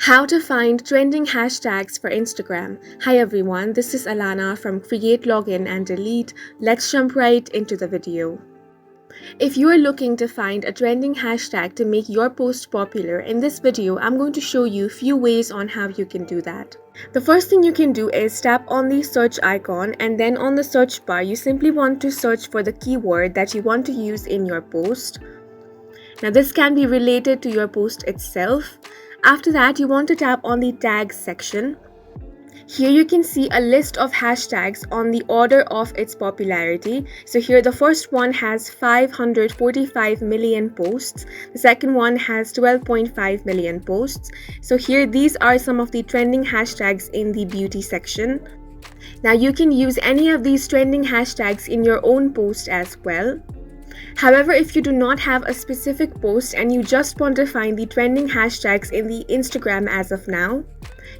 How to find trending hashtags for Instagram. Hi everyone, this is Alana from Create, Login and Delete. Let's jump right into the video. If you are looking to find a trending hashtag to make your post popular, in this video I'm going to show you a few ways on how you can do that. The first thing you can do is tap on the search icon, and then on the search bar you simply want to search for the keyword that you want to use in your post. Now this can be related to your post itself. After that, you want to tap on the tags section. Here you can see a list of hashtags on the order of its popularity. So here the first one has 545 million posts. The second one has 12.5 million posts. So here these are some of the trending hashtags in the beauty section. Now you can use any of these trending hashtags in your own post as well. However, if you do not have a specific post and you just want to find the trending hashtags in the Instagram as of now,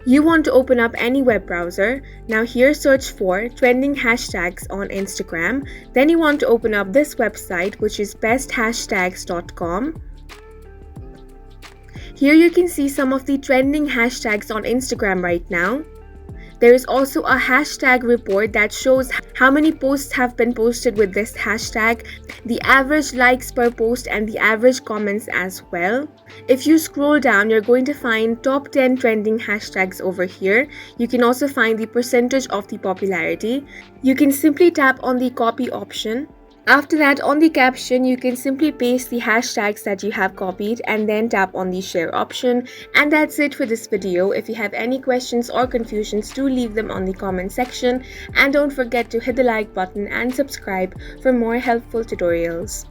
you want to open up any web browser. Now here search for trending hashtags on Instagram. Then you want to open up this website, which is besthashtags.com. Here you can see some of the trending hashtags on Instagram right now. There is also a hashtag report that shows how many posts have been posted with this hashtag, the average likes per post and the average comments as well. If you scroll down, you're going to find top 10 trending hashtags over here. You can also find the percentage of the popularity. You can simply tap on the copy option. After that, on the caption, you can simply paste the hashtags that you have copied and then tap on the share option. And that's it for this video. If you have any questions or confusions, do leave them on the comment section. And don't forget to hit the like button and subscribe for more helpful tutorials.